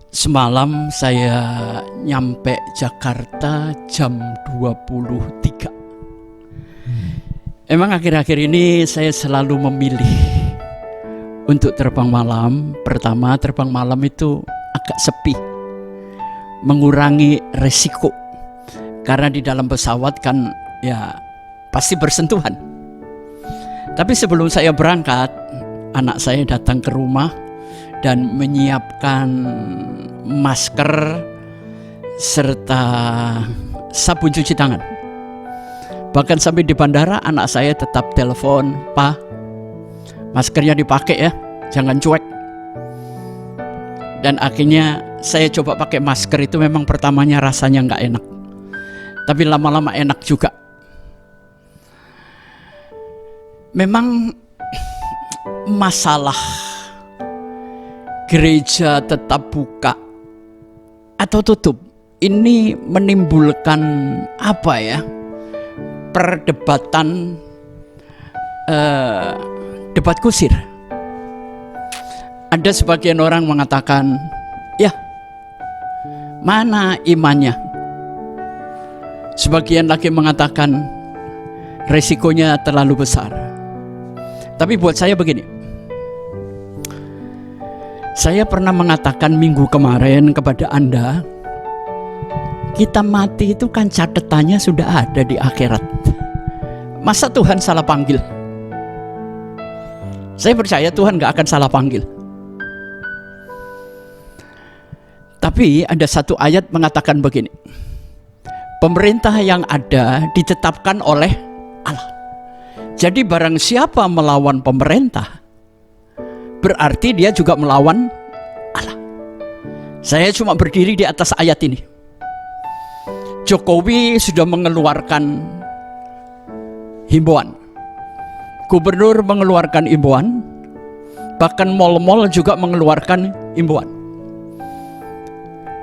Semalam saya nyampe Jakarta jam 23. Emang akhir-akhir ini saya selalu memilih untuk terbang malam. Pertama, terbang malam itu agak sepi, mengurangi resiko. Karena di dalam pesawat kan ya pasti bersentuhan. Tapi sebelum saya berangkat, anak saya datang ke rumah dan menyiapkan masker serta sabun cuci tangan. Bahkan sampai di bandara anak saya tetap telepon, "Pa, maskernya dipakai ya, jangan cuek." Dan akhirnya saya coba pakai masker itu, memang pertamanya rasanya nggak enak, tapi lama-lama enak juga. Memang masalah gereja tetap buka atau tutup ini menimbulkan apa ya, perdebatan, debat kusir. Ada sebagian orang mengatakan, ya mana imannya? Sebagian lagi mengatakan resikonya terlalu besar. Tapi buat saya begini, saya pernah mengatakan minggu kemarin kepada Anda, kita mati itu kan catatannya sudah ada di akhirat. Masa Tuhan salah panggil? Saya percaya Tuhan gak akan salah panggil. Tapi ada satu ayat mengatakan begini, pemerintah yang ada ditetapkan oleh Allah. Jadi barang siapa melawan pemerintah, berarti dia juga melawan Allah. Saya cuma berdiri di atas ayat ini. Jokowi sudah mengeluarkan himbauan, gubernur mengeluarkan himbauan, bahkan mal-mal juga mengeluarkan himbauan.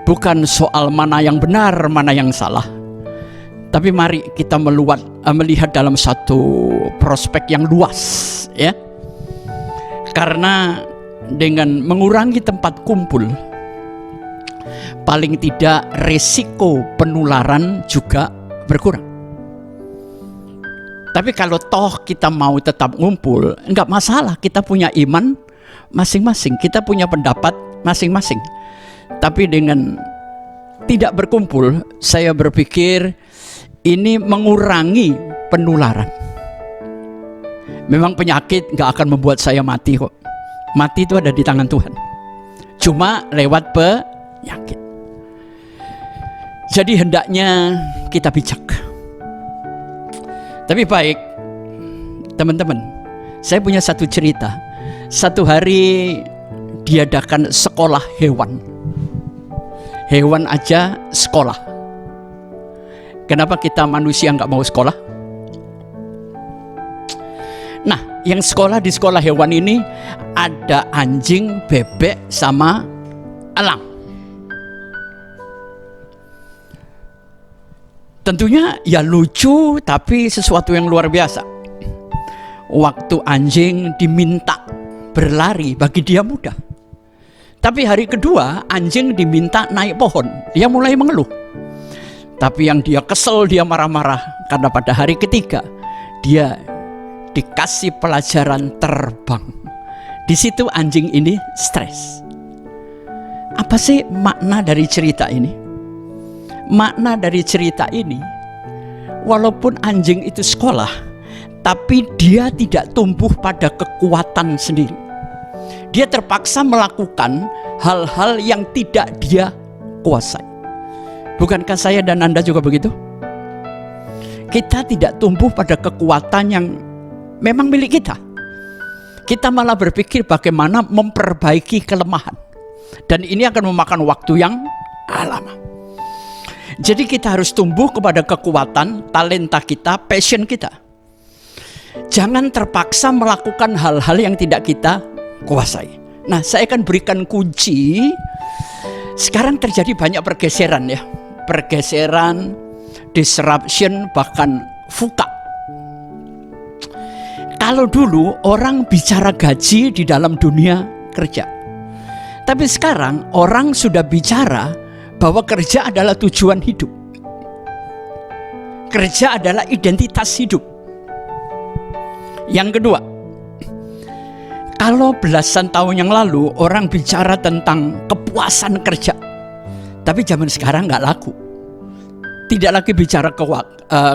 Bukan soal mana yang benar, mana yang salah, tapi mari kita melihat dalam satu prospek yang luas, ya. Karena dengan mengurangi tempat kumpul, paling tidak risiko penularan juga berkurang. Tapi kalau toh kita mau tetap ngumpul, enggak masalah, kita punya iman masing-masing, kita punya pendapat masing-masing. Tapi dengan tidak berkumpul, saya berpikir ini mengurangi penularan. Memang penyakit enggak akan membuat saya mati kok. Mati itu ada di tangan Tuhan. Cuma lewat penyakit. Jadi hendaknya kita bijak. Tapi baik, teman-teman, saya punya satu cerita. Satu hari diadakan sekolah hewan. Hewan aja sekolah. Kenapa kita manusia nggak mau sekolah? Nah, yang sekolah di sekolah hewan ini ada anjing, bebek, sama elang. Tentunya ya lucu, tapi sesuatu yang luar biasa. Waktu anjing diminta berlari, bagi dia mudah. Tapi hari kedua anjing diminta naik pohon, dia mulai mengeluh. Tapi yang dia kesel, dia marah-marah, karena pada hari ketiga dia dikasih pelajaran terbang. Di situ anjing ini stres. Apa sih makna dari cerita ini? Makna dari cerita ini, walaupun anjing itu sekolah, tapi dia tidak tumbuh pada kekuatan sendiri. Dia terpaksa melakukan hal-hal yang tidak dia kuasai. Bukankah saya dan Anda juga begitu? Kita tidak tumbuh pada kekuatan yang memang milik kita. Kita malah berpikir bagaimana memperbaiki kelemahan. Dan ini akan memakan waktu yang lama. Jadi kita harus tumbuh kepada kekuatan, talenta kita, passion kita. Jangan terpaksa melakukan hal-hal yang tidak kita kuasai. Nah, saya akan berikan kunci. Sekarang terjadi banyak pergeseran ya. Pergeseran, disruption, bahkan VUCA. Kalau dulu orang bicara gaji di dalam dunia kerja, Tapi sekarang orang sudah bicara bahwa kerja adalah tujuan hidup. Kerja adalah identitas hidup. Yang kedua, kalau belasan tahun yang lalu orang bicara tentang kepuasan kerja, tapi zaman sekarang nggak laku. Tidak lagi bicara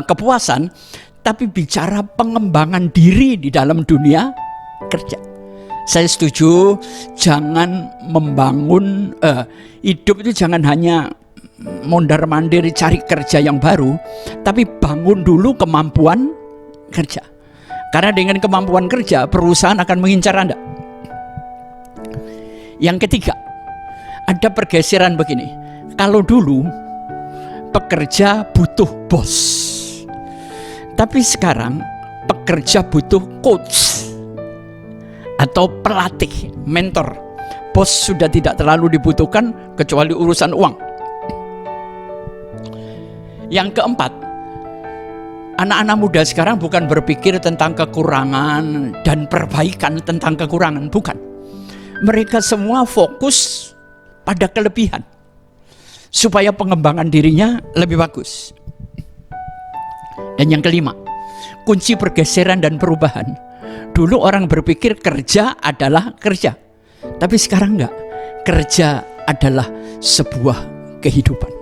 kepuasan, tapi bicara pengembangan diri di dalam dunia kerja. Saya setuju, jangan membangun hidup itu jangan hanya mondar-mandir cari kerja yang baru, tapi bangun dulu kemampuan kerja. Karena dengan kemampuan kerja, perusahaan akan mengincar Anda. Yang ketiga, ada pergeseran begini. Kalau dulu pekerja butuh bos, tapi sekarang pekerja butuh coach atau pelatih, mentor. Bos sudah tidak terlalu dibutuhkan kecuali urusan uang. Yang keempat, anak-anak muda sekarang bukan berpikir tentang kekurangan dan perbaikan tentang kekurangan, bukan. Mereka semua fokus pada kelebihan supaya pengembangan dirinya lebih bagus. Dan yang kelima, kunci pergeseran dan perubahan. Dulu orang berpikir kerja adalah kerja, tapi sekarang enggak. Kerja adalah sebuah kehidupan.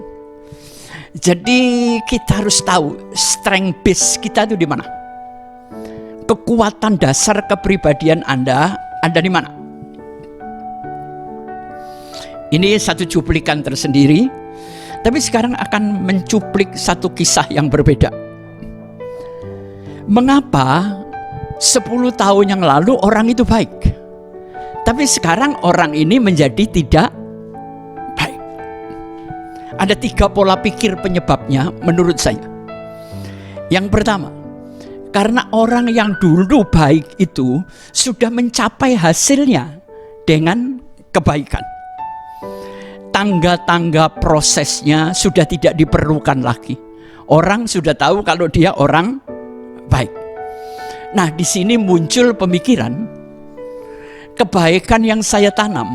Jadi kita harus tahu strength base kita itu di mana. Kekuatan dasar kepribadian Anda ada di mana? Ini satu cuplikan tersendiri, tapi sekarang akan mencuplik satu kisah yang berbeda. Mengapa 10 tahun yang lalu orang itu baik, tapi sekarang orang ini menjadi tidak baik? Ada 3 pola pikir penyebabnya menurut saya. Yang pertama, karena orang yang dulu baik itu sudah mencapai hasilnya dengan kebaikan. Tangga-tangga prosesnya sudah tidak diperlukan lagi. Orang sudah tahu kalau dia orang baik. Nah, di sini muncul pemikiran kebaikan yang saya tanam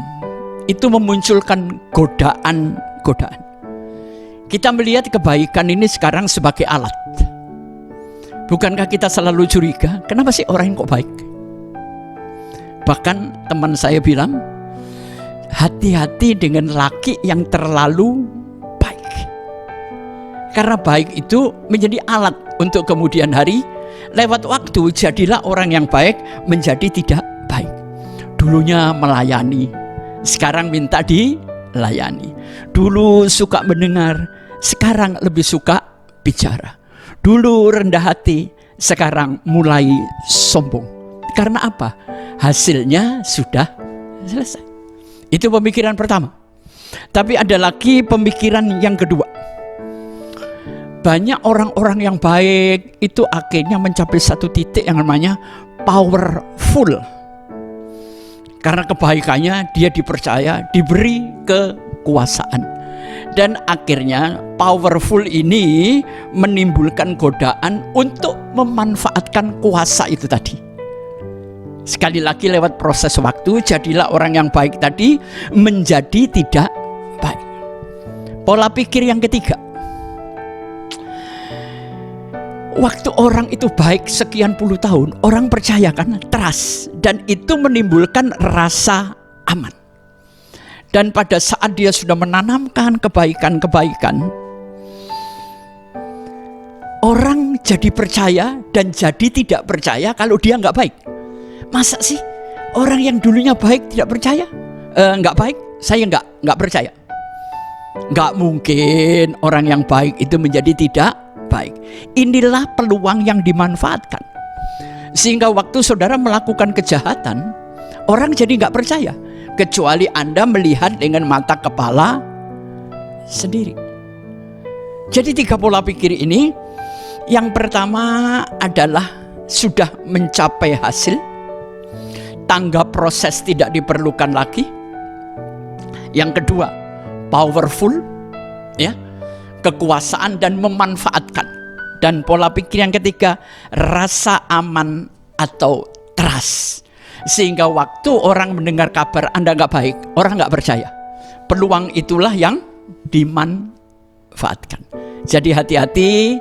itu memunculkan godaan-godaan. Kita melihat kebaikan ini sekarang sebagai alat. Bukankah kita selalu curiga, kenapa sih orang yang kok baik? Bahkan teman saya bilang, hati-hati dengan laki yang terlalu baik. Karena baik itu menjadi alat untuk kemudian hari, lewat waktu jadilah orang yang baik menjadi tidak baik. Dulunya melayani, sekarang minta dilayani. Dulu suka mendengar, sekarang lebih suka bicara. Dulu rendah hati, sekarang mulai sombong. Karena apa? Hasilnya sudah selesai. Itu pemikiran pertama. Tapi ada lagi pemikiran yang kedua. Banyak orang-orang yang baik itu akhirnya mencapai satu titik yang namanya powerful. Karena kebaikannya dia dipercaya, diberi kekuasaan. Dan akhirnya powerful ini menimbulkan godaan untuk memanfaatkan kuasa itu tadi. Sekali lagi lewat proses waktu, jadilah orang yang baik tadi menjadi tidak baik. Pola pikir yang ketiga. Waktu orang itu baik sekian puluh tahun, orang percaya kan, trust, dan itu menimbulkan rasa aman. Dan pada saat dia sudah menanamkan kebaikan-kebaikan, orang jadi percaya dan jadi tidak percaya kalau dia nggak baik. Masa sih orang yang dulunya baik tidak percaya? Nggak baik, saya nggak percaya. Nggak mungkin orang yang baik itu menjadi tidak baik. Inilah peluang yang dimanfaatkan. Sehingga waktu saudara melakukan kejahatan, orang jadi nggak percaya. Kecuali Anda melihat dengan mata kepala sendiri. Jadi 3 pola pikir ini, yang pertama adalah sudah mencapai hasil, tangga proses tidak diperlukan lagi. Yang kedua, powerful, ya, kekuasaan dan memanfaatkan. Dan pola pikir yang ketiga, rasa aman atau trust. Sehingga waktu orang mendengar kabar Anda nggak baik, orang nggak percaya. Peluang itulah yang dimanfaatkan. Jadi hati-hati,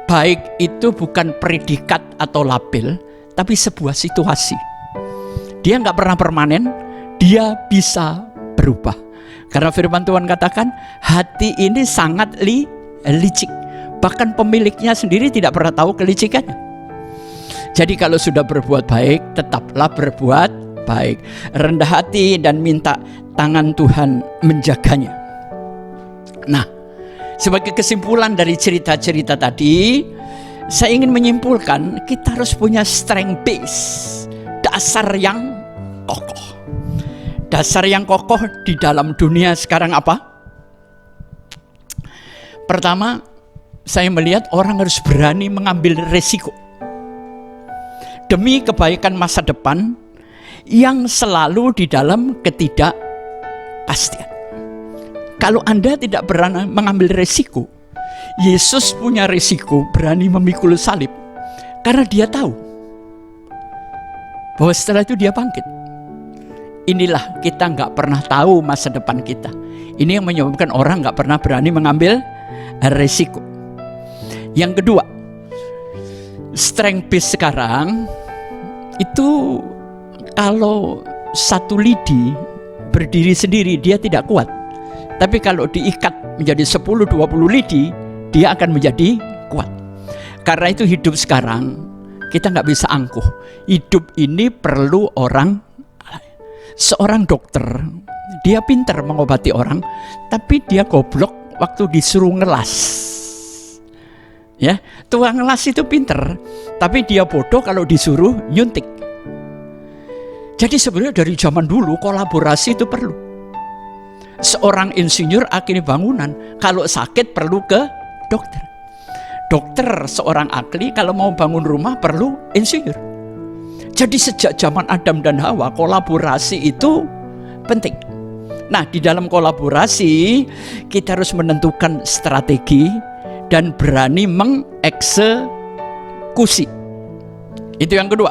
baik itu bukan predikat atau label, tapi sebuah situasi. Dia nggak pernah permanen, dia bisa berubah. Karena firman Tuhan katakan, hati ini sangat licik. Bahkan pemiliknya sendiri tidak pernah tahu kelicikannya. Jadi kalau sudah berbuat baik, tetaplah berbuat baik. Rendah hati dan minta tangan Tuhan menjaganya. Nah, sebagai kesimpulan dari cerita-cerita tadi, saya ingin menyimpulkan kita harus punya strength base, dasar yang kokoh. Dasar yang kokoh di dalam dunia sekarang apa? Pertama, saya melihat orang harus berani mengambil resiko demi kebaikan masa depan yang selalu di dalam ketidakpastian. Kalau Anda tidak berani mengambil resiko, Yesus punya resiko berani memikul salib karena dia tahu bahwa setelah itu dia bangkit. Inilah kita nggak pernah tahu masa depan kita. Ini yang menyebabkan orang nggak pernah berani mengambil resiko. Yang kedua, strength base sekarang itu kalau satu lidi berdiri sendiri dia tidak kuat. Tapi kalau diikat menjadi 10-20 lidi, dia akan menjadi kuat. Karena itu hidup sekarang kita nggak bisa angkuh. Hidup ini perlu orang. Seorang dokter, dia pintar mengobati orang, tapi dia goblok waktu disuruh ngelas. Ya, tukang ngelas itu pintar, tapi dia bodoh kalau disuruh nyuntik. Jadi sebenarnya dari zaman dulu kolaborasi itu perlu. Seorang insinyur akhirnya bangunan, kalau sakit perlu ke dokter. Dokter seorang ahli kalau mau bangun rumah perlu insinyur. Jadi sejak zaman Adam dan Hawa kolaborasi itu penting. Nah, di dalam kolaborasi kita harus menentukan strategi dan berani mengeksekusi. Itu yang kedua.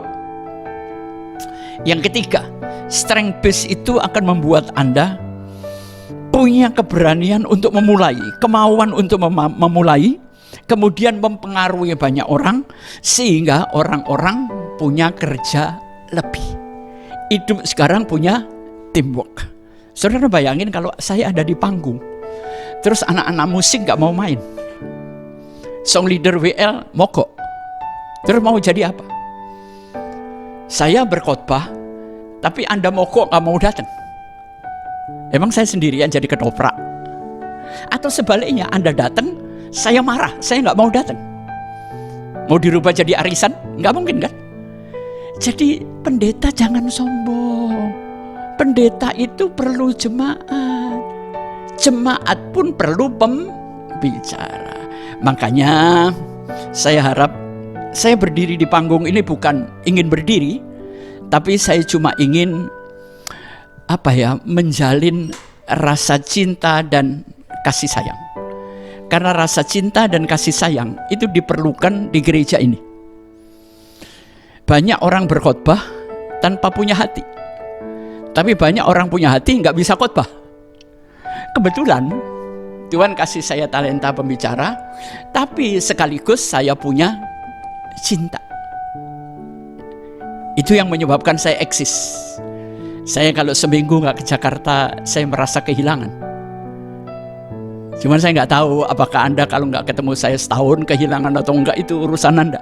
Yang ketiga, strength base itu akan membuat Anda punya keberanian untuk memulai, kemauan untuk memulai, kemudian mempengaruhi banyak orang sehingga orang-orang punya kerja lebih. Hidup sekarang punya teamwork. Saudara bayangin kalau saya ada di panggung, terus anak-anak musik gak mau main, song leader WL mogok, terus mau jadi apa? Saya berkhotbah, tapi Anda mogok gak mau datang. Emang saya sendirian jadi ketoprak? Atau sebaliknya Anda datang, saya marah, saya gak mau datang. Mau dirubah jadi arisan? Gak mungkin kan? Jadi pendeta jangan sombong. Pendeta itu perlu jemaat. Jemaat pun perlu pembicara. Makanya saya harap saya berdiri di panggung ini bukan ingin berdiri, tapi saya cuma ingin menjalin rasa cinta dan kasih sayang. Karena rasa cinta dan kasih sayang itu diperlukan di gereja ini. Banyak orang berkhotbah tanpa punya hati. Tapi banyak orang punya hati nggak bisa khotbah. Kebetulan Tuhan kasih saya talenta pembicara, tapi sekaligus saya punya cinta. Itu yang menyebabkan saya eksis. Saya kalau seminggu nggak ke Jakarta, saya merasa kehilangan. Cuman saya nggak tahu apakah Anda kalau nggak ketemu saya setahun kehilangan atau enggak, itu urusan Anda.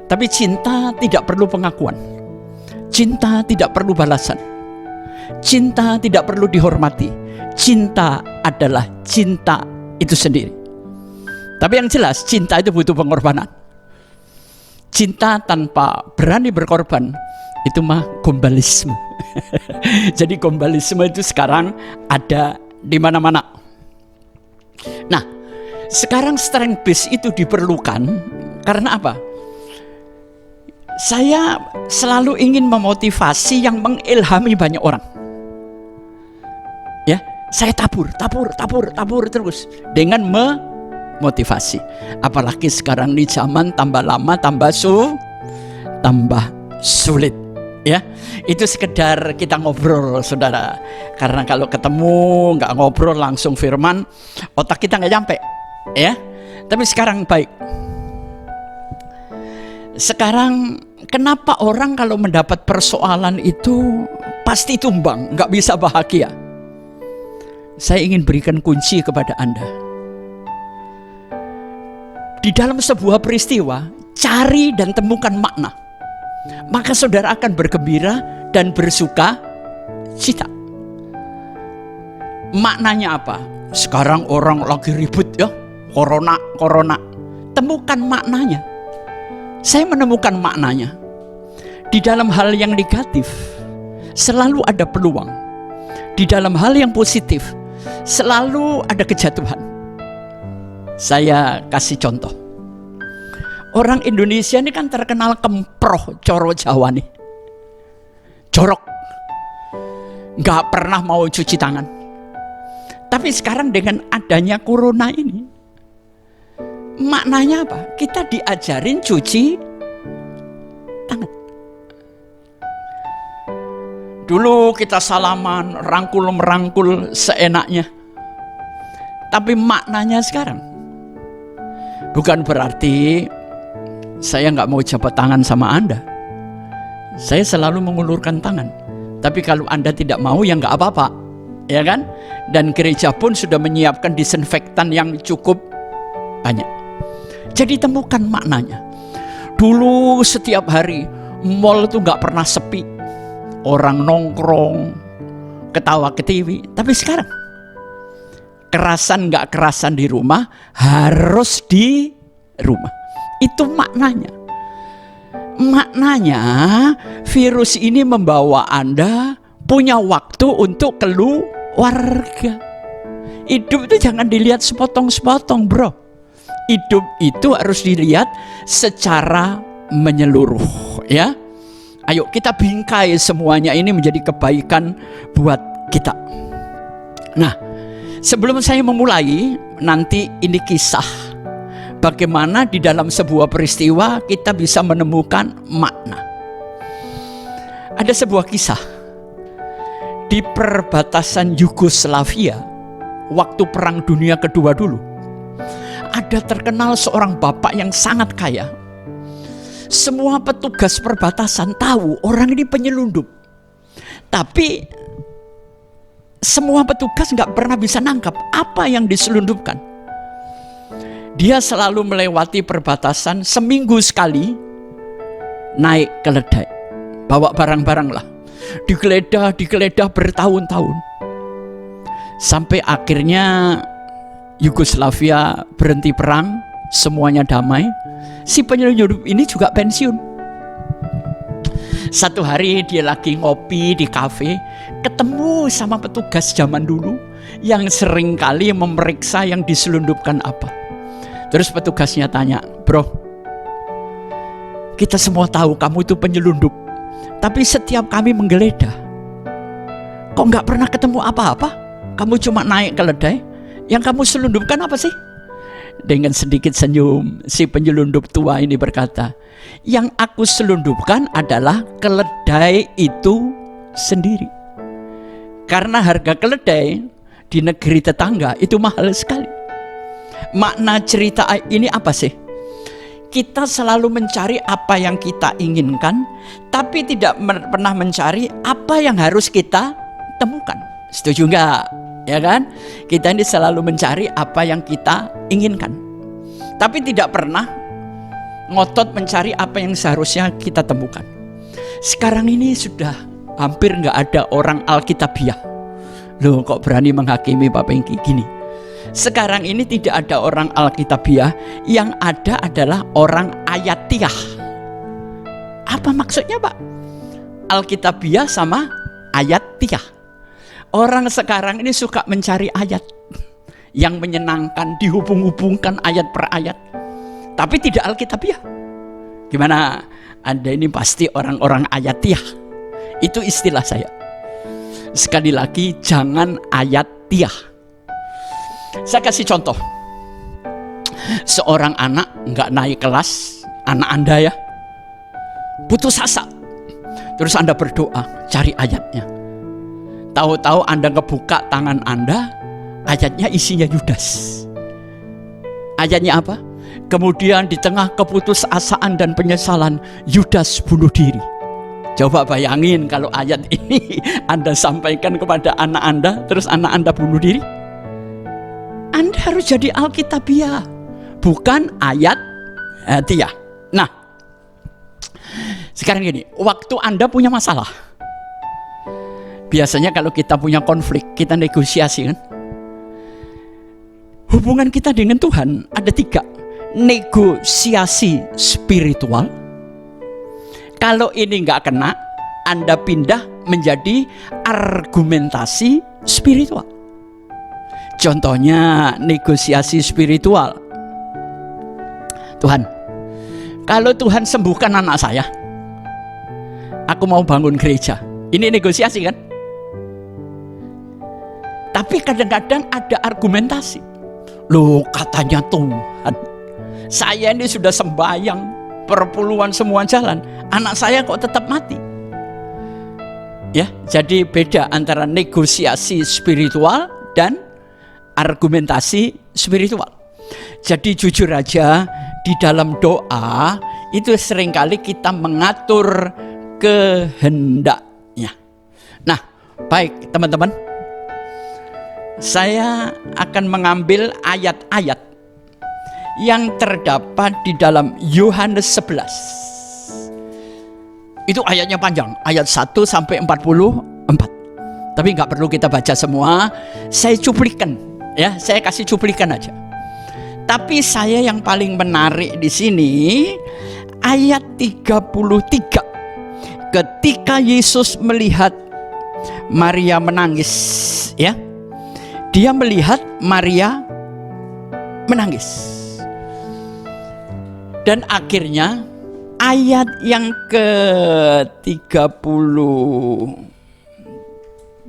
Tapi cinta tidak perlu pengakuan. Cinta tidak perlu balasan. Cinta tidak perlu dihormati. Cinta adalah cinta itu sendiri. Tapi yang jelas cinta itu butuh pengorbanan. Cinta tanpa berani berkorban itu mah gombalisme. Jadi gombalisme itu sekarang ada di mana-mana. Nah, sekarang strength base itu diperlukan karena apa? Saya selalu ingin memotivasi yang mengilhami banyak orang. Ya, saya tabur terus dengan memotivasi. Apalagi sekarang nih zaman tambah lama tambah sulit. Ya, itu sekedar kita ngobrol, saudara. Karena kalau ketemu nggak ngobrol langsung firman, otak kita nggak nyampe, ya. Tapi sekarang baik. Sekarang kenapa orang kalau mendapat persoalan itu pasti tumbang, nggak bisa bahagia? Saya ingin berikan kunci kepada Anda. Di dalam sebuah peristiwa, cari dan temukan makna. Maka saudara akan bergembira dan bersuka cita. Maknanya apa? Sekarang orang lagi ribut ya, corona. Temukan maknanya. Saya menemukan maknanya. Di dalam hal yang negatif selalu ada peluang. Di dalam hal yang positif selalu ada kejatuhan. Saya kasih contoh. Orang Indonesia ini kan terkenal kemproh, coro Jawa nih. Jorok. Nggak pernah mau cuci tangan. Tapi sekarang dengan adanya corona ini, maknanya apa? Kita diajarin cuci tangan. Dulu kita salaman, rangkul-merangkul seenaknya. Tapi maknanya sekarang bukan berarti saya nggak mau jabat tangan sama Anda. Saya selalu mengulurkan tangan. Tapi kalau Anda tidak mau ya nggak apa-apa, ya kan? Dan gereja pun sudah menyiapkan disinfektan yang cukup banyak. Jadi temukan maknanya. Dulu setiap hari mall itu nggak pernah sepi. Orang nongkrong, ketawa ketiwi. Tapi sekarang kerasan nggak kerasan di rumah, harus di rumah. Itu maknanya. Maknanya virus ini membawa Anda punya waktu untuk keluarga. Hidup itu jangan dilihat sepotong-sepotong, bro. Hidup itu harus dilihat secara menyeluruh, ya. Ayo kita bingkai semuanya ini menjadi kebaikan buat kita. Nah, sebelum saya memulai, nanti ini kisah bagaimana di dalam sebuah peristiwa kita bisa menemukan makna. Ada sebuah kisah di perbatasan Yugoslavia waktu Perang Dunia Kedua dulu. Ada terkenal seorang bapak yang sangat kaya. Semua petugas perbatasan tahu orang ini penyelundup. Tapi semua petugas nggak pernah bisa nangkap apa yang diselundupkan. Dia selalu melewati perbatasan seminggu sekali, naik keledai, bawa barang-barang lah, digeledah bertahun-tahun, sampai akhirnya Yugoslavia berhenti perang, semuanya damai. Si penyelundup ini juga pensiun. Satu hari dia lagi ngopi di kafe, ketemu sama petugas zaman dulu yang sering kali memeriksa yang diselundupkan apa. Terus petugasnya tanya, bro, kita semua tahu kamu itu penyelundup, tapi setiap kami menggeledah, kok nggak pernah ketemu apa-apa? Kamu cuma naik keledai, yang kamu selundupkan apa sih? Dengan sedikit senyum, si penyelundup tua ini berkata, yang aku selundupkan adalah keledai itu sendiri. Karena harga keledai di negeri tetangga itu mahal sekali. Makna cerita ini apa sih? Kita selalu mencari apa yang kita inginkan, tapi tidak pernah mencari apa yang harus kita temukan. Setuju nggak? Ya kan? Kita ini selalu mencari apa yang kita inginkan, tapi tidak pernah ngotot mencari apa yang seharusnya kita temukan. Sekarang ini sudah hampir nggak ada orang Alkitabiah. Loh, kok berani menghakimi Pak Pengki gini? Sekarang ini tidak ada orang Alkitabiah, yang ada adalah orang Ayatiah. Apa maksudnya, Pak? Alkitabiah sama Ayatiah. Orang sekarang ini suka mencari ayat yang menyenangkan, dihubung-hubungkan ayat per ayat, tapi tidak Alkitabiah. Gimana? Anda ini pasti orang-orang Ayatiah. Itu istilah saya. Sekali lagi, jangan Ayatiah. Saya kasih contoh. Seorang anak nggak naik kelas, anak Anda ya, putus asa. Terus Anda berdoa, cari ayatnya. Tahu-tahu Anda ngebuka tangan Anda, ayatnya isinya Yudas. Ayatnya apa? Kemudian di tengah keputusasaan dan penyesalan, Yudas bunuh diri. Coba bayangin kalau ayat ini Anda sampaikan kepada anak Anda, terus anak Anda bunuh diri. Anda harus jadi Alkitabiah, bukan ayat hatiah. Nah, sekarang gini, waktu Anda punya masalah, biasanya kalau kita punya konflik, kita negosiasi kan. Hubungan kita dengan Tuhan ada 3. Negosiasi spiritual. Kalau ini nggak kena, Anda pindah menjadi argumentasi spiritual. Contohnya negosiasi spiritual. Tuhan, kalau Tuhan sembuhkan anak saya, aku mau bangun gereja. Ini negosiasi kan? Tapi kadang-kadang ada argumentasi. Loh, katanya Tuhan, saya ini sudah sembahyang perpuluhan semua jalan, anak saya kok tetap mati. Ya, jadi beda antara negosiasi spiritual dan argumentasi spiritual. Jadi jujur aja, di dalam doa itu seringkali kita mengatur kehendaknya. Nah, baik teman-teman, saya akan mengambil ayat-ayat yang terdapat di dalam Yohanes 11. Itu ayatnya panjang, ayat 1 sampai 44. Tapi nggak perlu kita baca semua, saya cuplikan ya, saya kasih cuplikan aja. Tapi saya yang paling menarik di sini ayat 33. Ketika Yesus melihat Maria menangis, ya. Dia melihat Maria menangis. Dan akhirnya ayat yang ke-30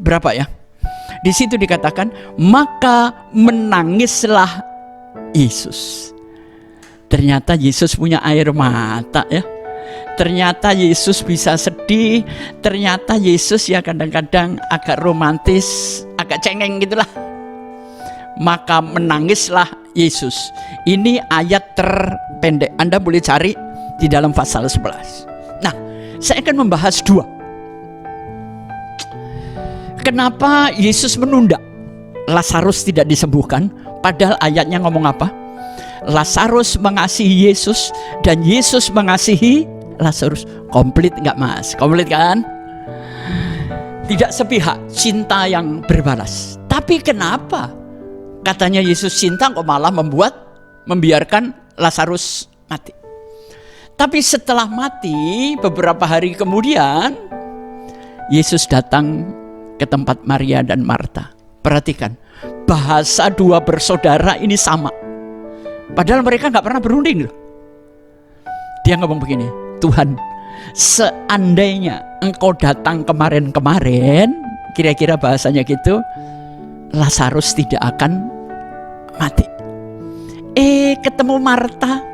berapa ya? Di situ dikatakan, maka menangislah Yesus. Ternyata Yesus punya air mata ya. Ternyata Yesus bisa sedih. Ternyata Yesus ya kadang-kadang agak romantis, agak cengeng gitulah. Maka menangislah Yesus. Ini ayat terpendek. Anda boleh cari di dalam pasal 11. Nah, saya akan membahas 2. Kenapa Yesus menunda Lazarus tidak disembuhkan? Padahal ayatnya ngomong apa? Lazarus mengasihi Yesus dan Yesus mengasihi Lazarus. Komplit nggak mas? Komplit kan? Tidak sepihak, cinta yang berbalas. Tapi kenapa katanya Yesus cinta kok malah membiarkan Lazarus mati? Tapi setelah mati beberapa hari kemudian Yesus datang ke tempat Maria dan Marta. Perhatikan, bahasa 2 bersaudara ini sama. Padahal mereka nggak pernah berunding loh. Dia ngomong begini, Tuhan, seandainya engkau datang kemarin-kemarin, kira-kira bahasanya gitu, Lazarus tidak akan mati. Ketemu Marta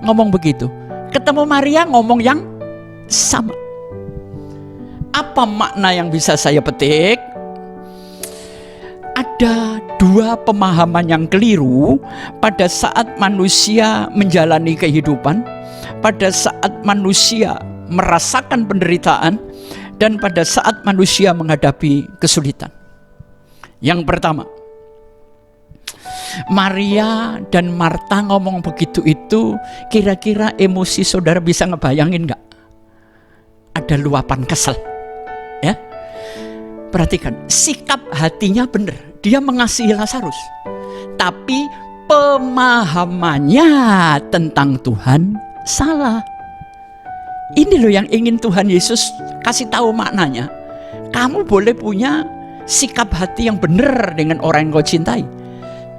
ngomong begitu, ketemu Maria ngomong yang sama. Apa makna yang bisa saya petik? Ada 2 pemahaman yang keliru pada saat manusia menjalani kehidupan, pada saat manusia merasakan penderitaan, dan pada saat manusia menghadapi kesulitan. Yang pertama, Maria dan Marta ngomong begitu itu, kira-kira emosi saudara bisa ngebayangin nggak? Ada luapan kesel, ya. Perhatikan, sikap hatinya benar, dia mengasihi Lazarus, tapi pemahamannya tentang Tuhan salah. Ini loh yang ingin Tuhan Yesus kasih tahu maknanya. Kamu boleh punya sikap hati yang benar dengan orang yang kau cintai,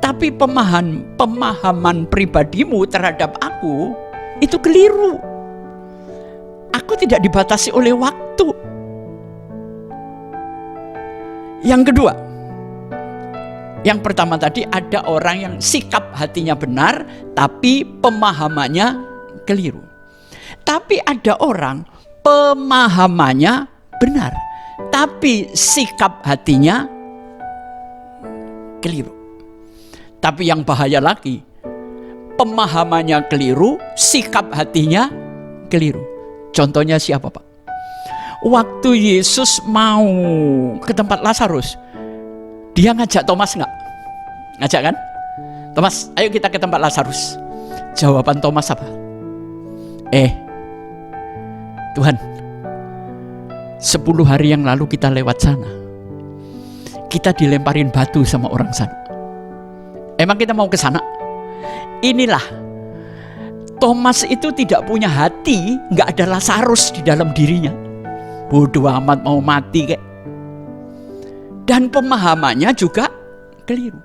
tapi pemahaman pribadimu terhadap aku itu keliru. Aku tidak dibatasi oleh waktu. Yang kedua, yang pertama tadi ada orang yang sikap hatinya benar, tapi pemahamannya keliru. Tapi ada orang Pemahamannya benar, tapi sikap hatinya keliru. Tapi yang bahaya lagi, pemahamannya keliru, sikap hatinya keliru. Contohnya siapa, Pak? Waktu Yesus mau ke tempat Lazarus, dia ngajak Thomas nggak? Ngajak kan? Thomas, ayo kita ke tempat Lazarus. Jawaban Thomas apa? Tuhan, 10 hari yang lalu kita lewat sana, kita dilemparin batu sama orang sana. Emang kita mau ke sana? Inilah, Thomas itu tidak punya hati, nggak ada Lazarus di dalam dirinya. Bodoh amat mau mati kayak. Dan pemahamannya juga keliru.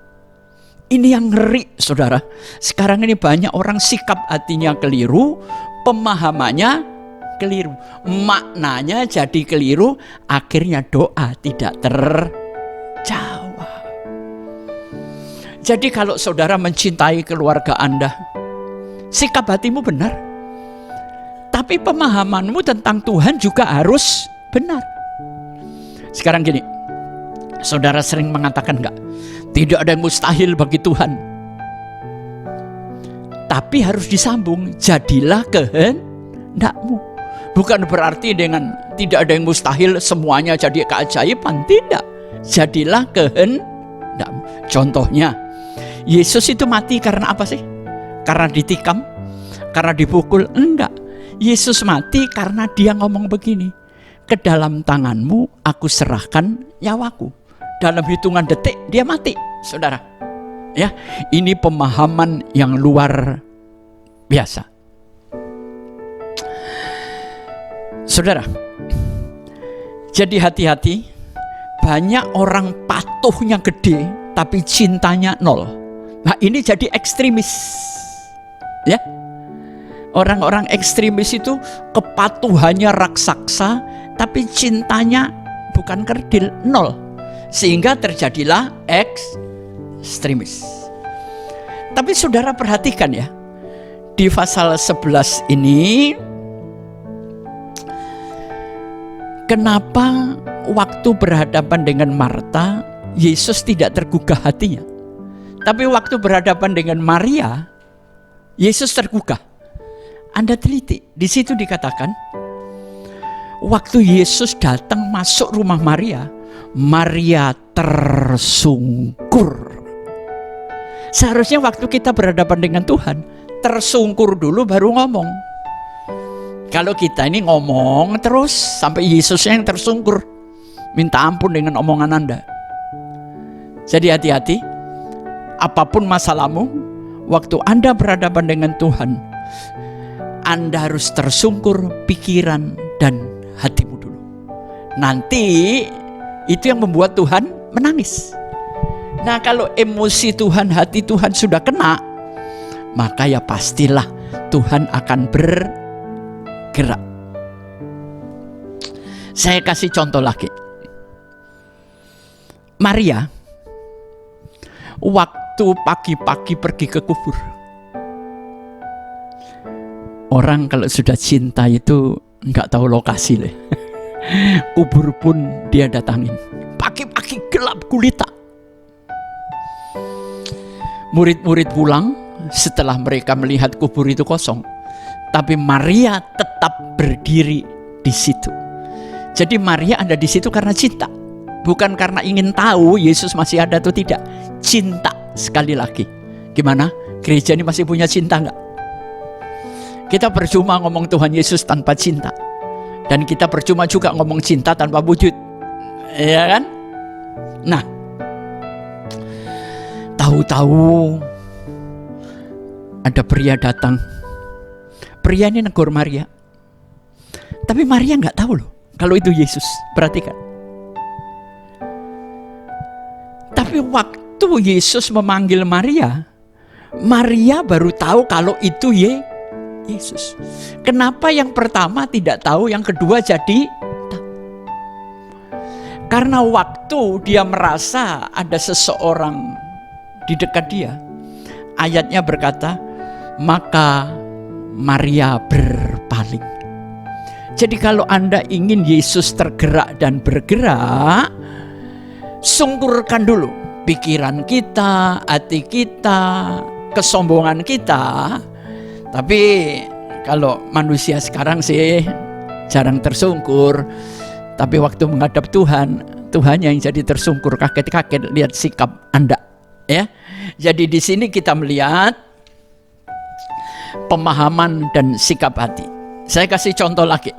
Ini yang ngeri, saudara. Sekarang ini banyak orang sikap hatinya keliru, pemahamannya keliru, maknanya jadi keliru, akhirnya doa tidak terjawab. Jadi kalau saudara mencintai keluarga Anda, sikap hatimu benar, tapi pemahamanmu tentang Tuhan juga harus benar. Sekarang gini, saudara sering mengatakan enggak, tidak ada yang mustahil bagi Tuhan. Tapi harus disambung, jadilah kehendakmu. Bukan berarti dengan tidak ada yang mustahil semuanya jadi keajaiban, tidak. Jadilah kehendakmu. Contohnya, Yesus itu mati karena apa sih? Karena ditikam? Karena dipukul? Enggak. Yesus mati karena dia ngomong begini, ke dalam tanganmu aku serahkan nyawaku. Dalam hitungan detik dia mati, saudara. Ya, ini pemahaman yang luar biasa. Saudara, jadi hati-hati. Banyak orang patuhnya gede, tapi cintanya nol. Nah, ini jadi ekstremis. Ya, orang-orang ekstremis itu kepatuhannya raksasa, tapi cintanya bukan kerdil, nol. Sehingga terjadilah ekstremis. Tapi saudara perhatikan ya, di pasal 11 ini, kenapa waktu berhadapan dengan Marta, Yesus tidak tergugah hatinya. Tapi waktu berhadapan dengan Maria, Yesus tergugah. Anda teliti, di situ dikatakan, waktu Yesus datang masuk rumah Maria, Maria tersungkur. Seharusnya waktu kita berhadapan dengan Tuhan, tersungkur dulu baru ngomong. Kalau kita ini ngomong terus sampai Yesusnya yang tersungkur, minta ampun dengan omongan Anda. Jadi hati-hati, apapun masalahmu, waktu Anda berhadapan dengan Tuhan, Anda harus tersungkur pikiran dan hatimu dulu. Nanti itu yang membuat Tuhan menangis. Nah, kalau emosi Tuhan, hati Tuhan sudah kena, maka ya pastilah Tuhan akan bergerak. Saya kasih contoh lagi. Maria, waktu pagi-pagi pergi ke kubur. Orang kalau sudah cinta itu nggak tahu lokasi deh. Kubur pun dia datangin. Pagi-pagi gelap gulita. Murid-murid pulang setelah mereka melihat kubur itu kosong. Tapi Maria tetap berdiri di situ. Jadi Maria ada di situ karena cinta. Bukan karena ingin tahu Yesus masih ada atau tidak. Cinta sekali lagi. Gimana? Gereja ini masih punya cinta nggak? Kita percuma ngomong Tuhan Yesus tanpa cinta. Dan kita percuma juga ngomong cinta tanpa wujud. Ya kan? Nah, tahu-tahu ada pria datang. Pria ini negur Maria. Tapi Maria nggak tahu loh kalau itu Yesus. Perhatikan. Tapi waktu Yesus memanggil Maria, Maria baru tahu kalau itu Yesus. Kenapa yang pertama tidak tahu, yang kedua jadi tahu? Karena waktu dia merasa ada seseorang di dekat dia, ayatnya berkata, maka Maria berpaling. Jadi kalau Anda ingin Yesus tergerak dan bergerak, sungkurkan dulu pikiran kita, hati kita, kesombongan kita. Tapi kalau manusia sekarang sih jarang tersungkur. Tapi waktu menghadap Tuhan, Tuhan yang jadi tersungkur, kaget-kaget lihat sikap Anda, ya. Jadi di sini kita melihat pemahaman dan sikap hati. Saya kasih contoh lagi.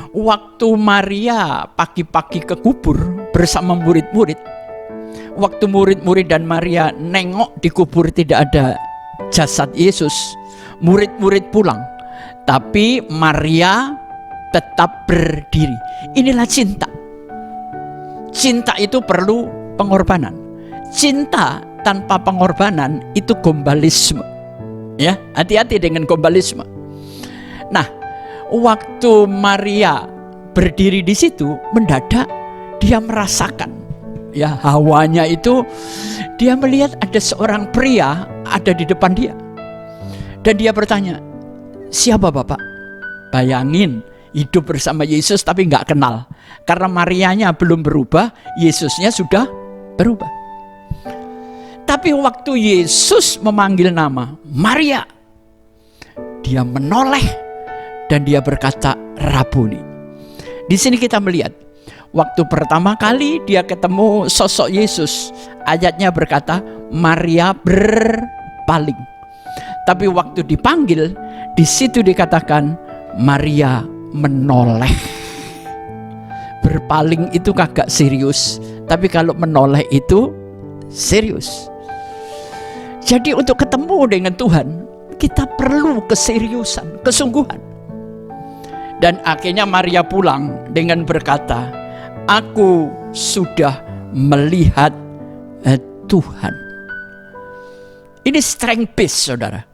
Waktu Maria pagi-pagi ke kubur bersama murid-murid, waktu murid-murid dan Maria nengok di kubur tidak ada jasad Yesus, murid-murid pulang, tapi Maria tetap berdiri. Inilah cinta. Cinta itu perlu pengorbanan. Cinta tanpa pengorbanan itu gombalisme. Ya, hati-hati dengan gombalisme. Nah, waktu Maria berdiri di situ, mendadak dia merasakan, ya, hawanya itu. Dia melihat ada seorang pria ada di depan dia, dan dia bertanya, siapa Bapak? Bayangin, hidup bersama Yesus tapi nggak kenal, karena Marianya belum berubah, Yesusnya sudah berubah. Tapi waktu Yesus memanggil nama Maria, dia menoleh dan dia berkata, Rabuni. Di sini kita melihat, waktu pertama kali dia ketemu sosok Yesus, ayatnya berkata, Maria berpaling. Tapi waktu dipanggil, di situ dikatakan, Maria menoleh. Berpaling itu kagak serius, tapi kalau menoleh itu serius. Jadi untuk ketemu dengan Tuhan, kita perlu keseriusan, kesungguhan. Dan akhirnya Maria pulang dengan berkata, aku sudah melihat Tuhan. Ini strength base, saudara.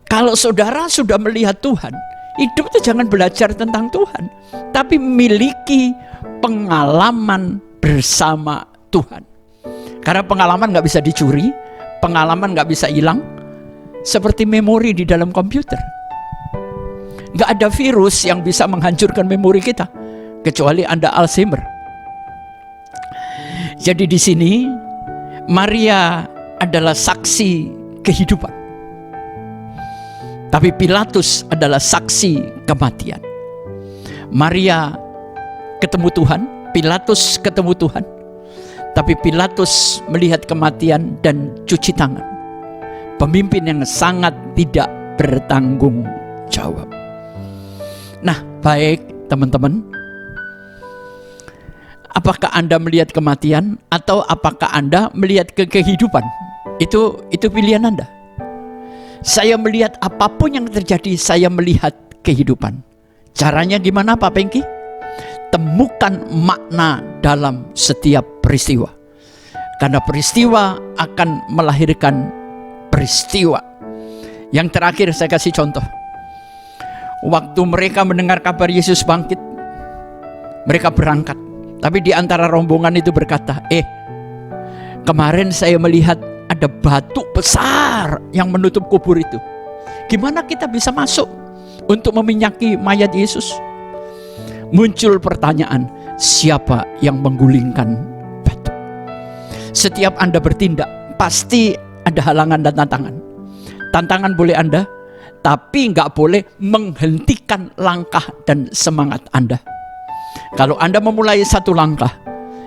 Kalau saudara sudah melihat Tuhan, hidup itu jangan belajar tentang Tuhan, tapi miliki pengalaman bersama Tuhan. Karena pengalaman gak bisa dicuri, pengalaman gak bisa hilang, seperti memori di dalam komputer. Gak ada virus yang bisa menghancurkan memori kita, kecuali Anda Alzheimer. Jadi di sini Maria adalah saksi kehidupan, tapi Pilatus adalah saksi kematian. Maria ketemu Tuhan, Pilatus ketemu Tuhan, tapi Pilatus melihat kematian dan cuci tangan. Pemimpin yang sangat tidak bertanggung jawab. Nah, baik teman-teman, apakah Anda melihat kematian atau apakah Anda melihat kehidupan? Itu pilihan Anda. Saya melihat apapun yang terjadi, saya melihat kehidupan. Caranya gimana Pak Pengki? Temukan makna dalam setiap peristiwa. Karena peristiwa akan melahirkan peristiwa. Yang terakhir saya kasih contoh. Waktu mereka mendengar kabar Yesus bangkit, mereka berangkat. Tapi di antara rombongan itu berkata, kemarin saya melihat ada batu besar yang menutup kubur itu. Gimana kita bisa masuk untuk meminyaki mayat Yesus? Muncul pertanyaan, siapa yang menggulingkan batu? Setiap Anda bertindak, pasti ada halangan dan tantangan. Tantangan boleh Anda, tapi nggak boleh menghentikan langkah dan semangat Anda. Kalau Anda memulai satu langkah,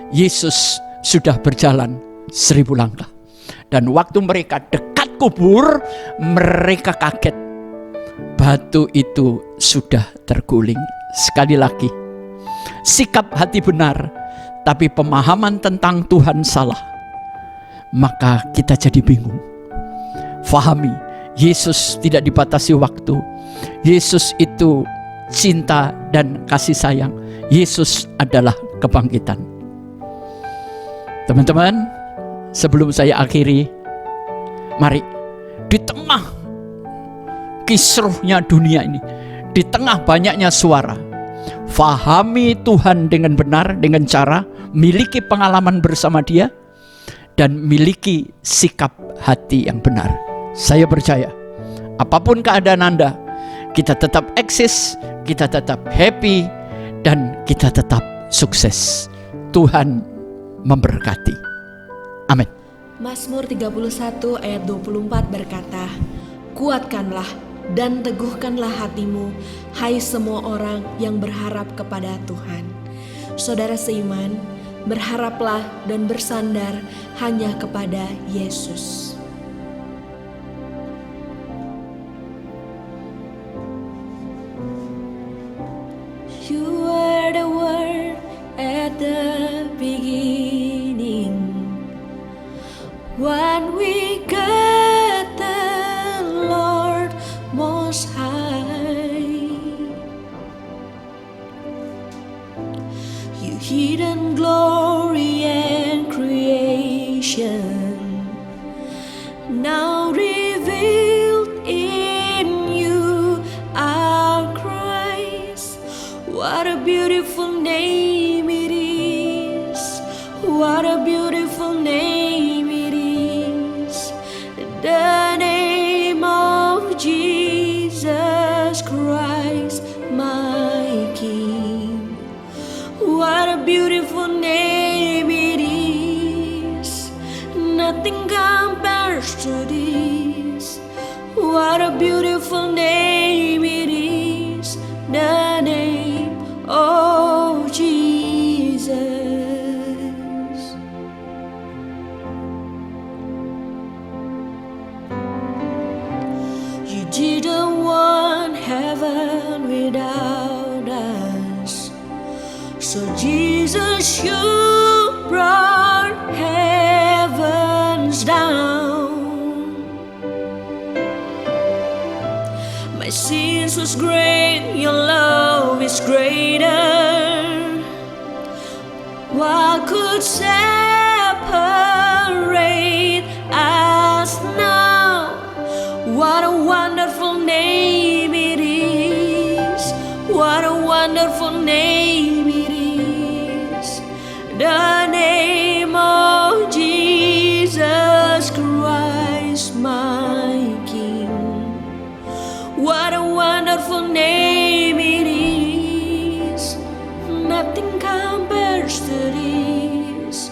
Yesus sudah berjalan 1000 langkah. Dan waktu mereka dekat kubur, mereka kaget. Batu itu sudah terguling. Sekali lagi, sikap hati benar, tapi pemahaman tentang Tuhan salah, maka kita jadi bingung. Fahami, Yesus tidak dibatasi waktu. Yesus itu cinta dan kasih sayang. Yesus adalah kebangkitan. Teman-teman, sebelum saya akhiri, mari di tengah kisruhnya dunia ini, di tengah banyaknya suara, fahami Tuhan dengan benar, dengan cara miliki pengalaman bersama Dia dan miliki sikap hati yang benar. Saya percaya, apapun keadaan Anda, kita tetap eksis, kita tetap happy, dan kita tetap sukses. Tuhan memberkati. Amin. Mazmur 31 ayat 24 berkata, "Kuatkanlah dan teguhkanlah hatimu, hai semua orang yang berharap kepada Tuhan." Saudara seiman, berharaplah dan bersandar hanya kepada Yesus. You were the Word at the beginning, when we got the Lord Most High. You hidden glory and creation, now revealed in you our Christ. What a beautiful name it is. What a beautiful name it is. The name of Jesus Christ, my King. What a beautiful name it is. Nothing compares to this. What a beautiful name it is. The name of Jesus. You didn't want heaven without us, so Jesus, you brought heavens down. My sins was great, your love is greater. What could separate us now? What a wonderful name it is. What a wonderful name it is. The name of Jesus Christ, my King. What a wonderful name it is. Nothing compares to this.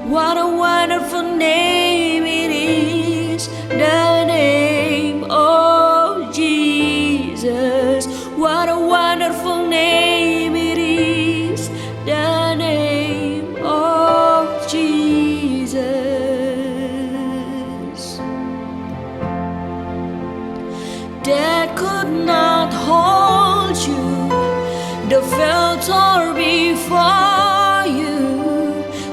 What a wonderful name it is. The name of Jesus. What a wonderful name it is. The name of Jesus. That could not hold you, the filter before you.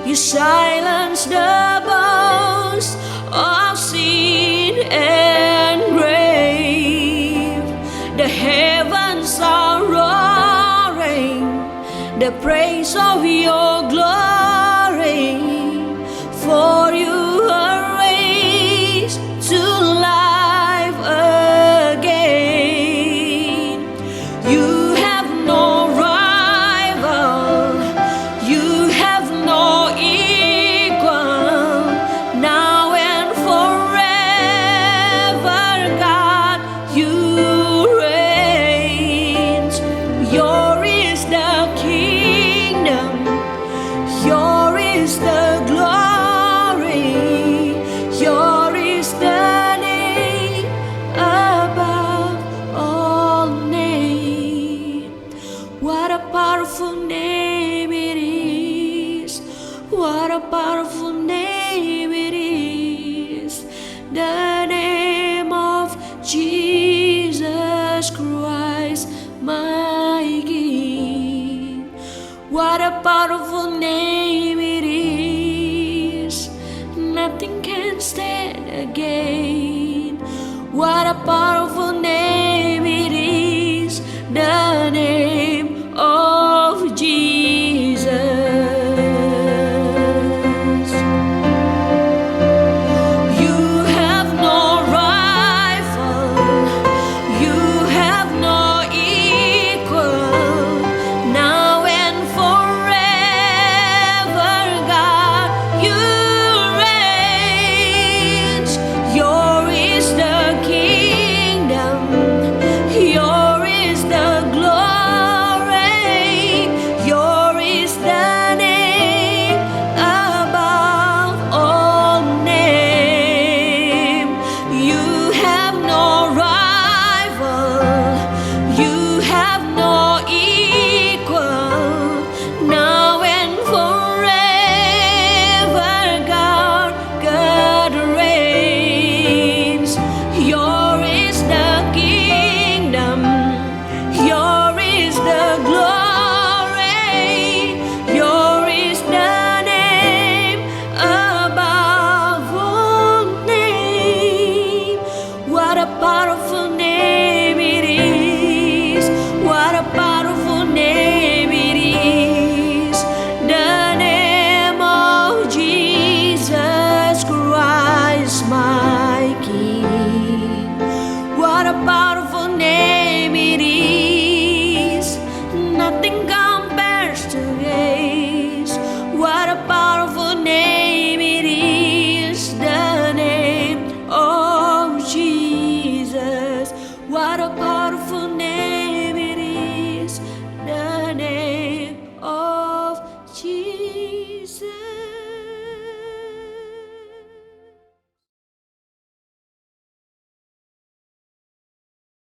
You silence the boast of sin and grave. The heavens are roaring the praise of your glory, for you are raised to life again. You have no rival, you have no equal, now and forever, God, you reign. Yours is the kingdom, yours is the glory, yours is the name above all names. What a powerful name it is. What a powerful name it is. The name of Jesus Christ, my King. What a powerful name it is. Nothing can stand again. What a powerful name it is. The